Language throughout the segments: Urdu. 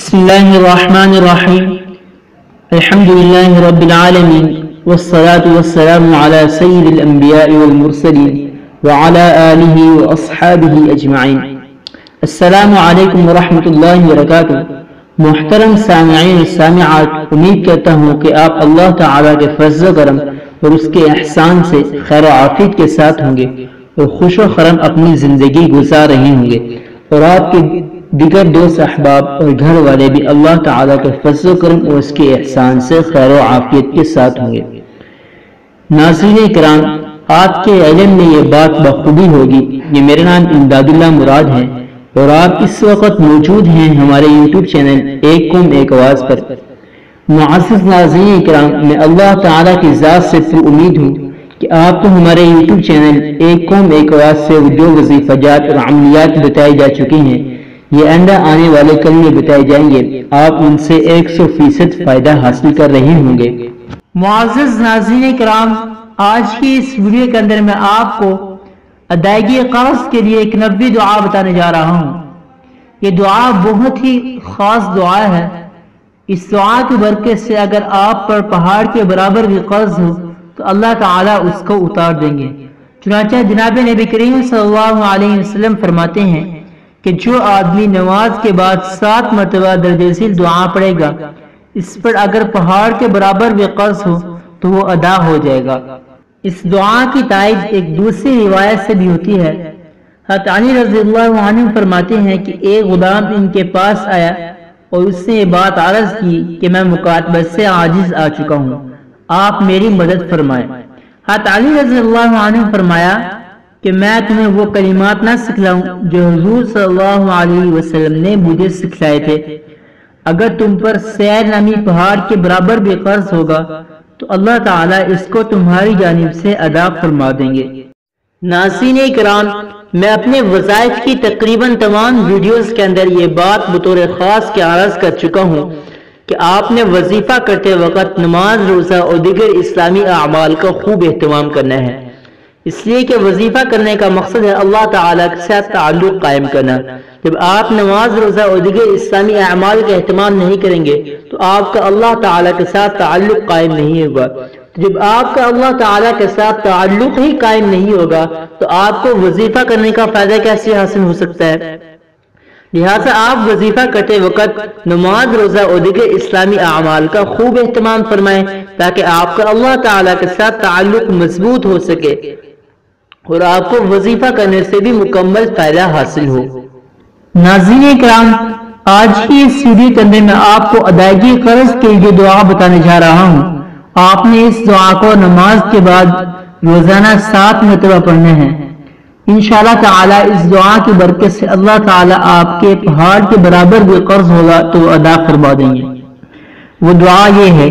بسم الله الرحمن الرحيم الحمد لله رب العالمين والصلاة والسلام على سيد الأنبياء والمرسلين وعلى آله وأصحابه أجمعين السلام علیکم ورحمۃ اللہ وبرکاتہ۔ محترم سامعین و سامعات، امید کرتا ہوں کہ آپ اللہ تعالیٰ کے فضل و کرم اور اس کے احسان سے خیر و عافیت کے ساتھ ہوں گے اور خوش و خرم اپنی زندگی گزار رہے ہوں گے، اور آپ کے دیگر دوست احباب اور گھر والے بھی اللہ تعالیٰ کے فضل و کرم اور اس کے احسان سے خیر و عافیت کے ساتھ ہوں گے۔ ناظرین کرام، آپ کے علم میں یہ بات بخوبی ہوگی، یہ میرا نام امداد اللہ مراد ہے اور آپ اس وقت موجود ہیں ہمارے یوٹیوب چینل ایک قوم ایک آواز پر۔ معزز ناظرین کرام، میں اللہ تعالیٰ کی ذات سے پر امید ہوں کہ آپ کو ہمارے یوٹیوب چینل ایک قوم ایک آواز سے جو وظیفہ جات اور عملیات بتائی جا چکی ہیں، یہ آئندہ آنے والے کل میں بتائے جائیں گے، آپ ان سے 100% فائدہ حاصل کر رہے ہوں گے۔ معزز ناظرین کرام، آج کی اس ویڈیو کے اندر میں آپ کو ادائیگی قرض کے لیے ایک نبوی دعا بتانے جا رہا ہوں۔ یہ دعا بہت ہی خاص دعا ہے۔ اس دعا کی برکت سے اگر آپ پر پہاڑ کے برابر بھی قرض ہو تو اللہ تعالیٰ اس کو اتار دیں گے۔ چنانچہ جناب نبی کریم صلی اللہ علیہ وسلم فرماتے ہیں کہ جو آدمی نماز کے بعد 7 مرتبہ درج ذیل دعا پڑھے گا، اس پر اگر پہاڑ کے برابر بھی قرض ہو تو وہ ادا ہو جائے گا۔ اس دعا کی تائید ایک دوسری روایت سے بھی ہوتی ہے۔ حضرت علی رضی اللہ عنہ فرماتے ہیں کہ ایک غلام ان کے پاس آیا اور اس نے یہ بات عرض کی کہ میں مکاتبت سے عاجز آ چکا ہوں، آپ میری مدد فرمائیں۔ حضرت علی رضی اللہ عنہ فرمایا کہ میں تمہیں وہ کلمات نہ سکھلاؤں جو حضور صلی اللہ علیہ وسلم نے مجھے سکھلائے تھے؟ اگر تم پر سیر نامی پہاڑ کے برابر بھی قرض ہوگا تو اللہ تعالیٰ اس کو تمہاری جانب سے ادا فرما دیں گے۔ ناظرین کرام، میں اپنے وظائف کی تقریباً تمام ویڈیوز کے اندر یہ بات بطور خاص کے عرض کر چکا ہوں کہ آپ نے وظیفہ کرتے وقت نماز، روزہ اور دیگر اسلامی اعمال کا خوب اہتمام کرنا ہے، اس لیے کہ وظیفہ کرنے کا مقصد ہے اللہ تعالیٰ کے ساتھ تعلق قائم کرنا۔ جب آپ نماز، روزہ اور دیگر اسلامی اعمال کا اہتمام نہیں کریں گے تو آپ کا اللہ تعالیٰ کے ساتھ تعلق قائم نہیں ہوگا۔ جب آپ کا اللہ تعالیٰ کے ساتھ تعلق ہی قائم نہیں ہوگا تو آپ کو وظیفہ کرنے کا فائدہ کیسے حاصل ہو سکتا ہے؟ لہٰذا آپ وظیفہ کرتے وقت نماز، روزہ اور دیگر اسلامی اعمال کا خوب اہتمام فرمائیں تاکہ آپ کا اللہ تعالیٰ کے ساتھ تعلق مضبوط ہو سکے اور آپ کو وظیفہ کرنے سے بھی مکمل فائدہ حاصل ہو۔ ناظرین کرام، آج کی اس ویڈیو کے اندر میں آپ کو ادائیگی قرض کے لیے دعا بتانے جا رہا ہوں۔ آپ نے اس دعا کو نماز کے بعد روزانہ 7 مرتبہ پڑھنا ہے۔ انشاءاللہ تعالی اس دعا کی برکت سے اللہ تعالی آپ کے پہاڑ کے برابر بھی قرض ہوگا تو ادا فرما دیں گے۔ وہ دعا یہ ہے: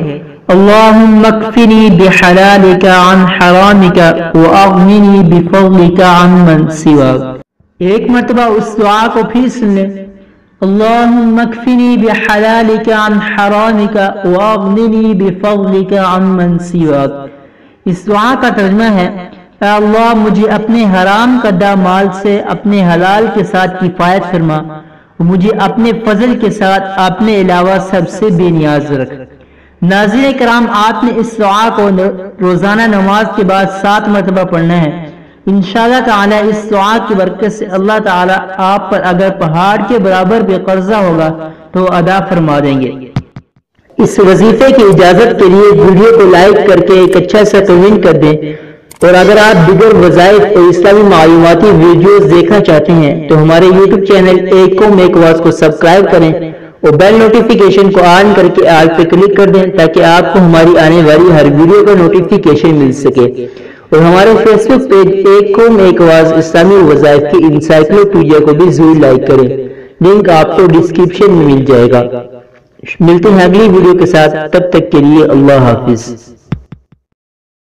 اللہم اکفنی بحلالک عن حرامک واغننی بفضلک عن من سواک۔ ایک مرتبہ اس دعا کو پھر سن لیں: اللہم اکفنی بحلالک عن حرامک واغننی بفضلک عن من سواک۔ اس دعا کا ترجمہ ہے: اے اللہ، مجھے اپنے حرام کردہ مال سے اپنے حلال کے ساتھ کفایت فرما، مجھے اپنے فضل کے ساتھ اپنے علاوہ سب سے بے نیاز رکھ۔ ناظرین کرام، آپ نے اس دعا کو روزانہ نماز کے بعد 7 مرتبہ پڑھنا ہے۔ انشاءاللہ تعالی اس دعا کی برکت سے اللہ تعالی آپ پر اگر پہاڑ کے برابر بھی قرضہ ہوگا تو ادا فرما دیں گے۔ اس وظیفے کی اجازت کے لیے ویڈیو کو لائک کر کے ایک اچھا سا کمنٹ کر دیں، اور اگر آپ دیگر وظائف اور اسلامی معلوماتی ویڈیوز دیکھنا چاہتے ہیں تو ہمارے یوٹیوب چینل ایک قوم ایک آواز کو سبسکرائب کریں اور بیل نوٹیفیکیشن کو آن کر کے آل پہ کلک کر دیں تاکہ آپ کو ہماری آنے والی ہر ویڈیو کا نوٹیفیکیشن مل سکے، اور ہمارے فیس بک پیج ایک قوم ایک آواز اسلامی وظائف کی انسائکلوپیڈیا کو بھی ضرور لائک کریں، لنک آپ کو ڈسکرپشن میں مل جائے گا۔ ملتے ہیں اگلی ویڈیو کے ساتھ، تب تک کے لیے اللہ حافظ۔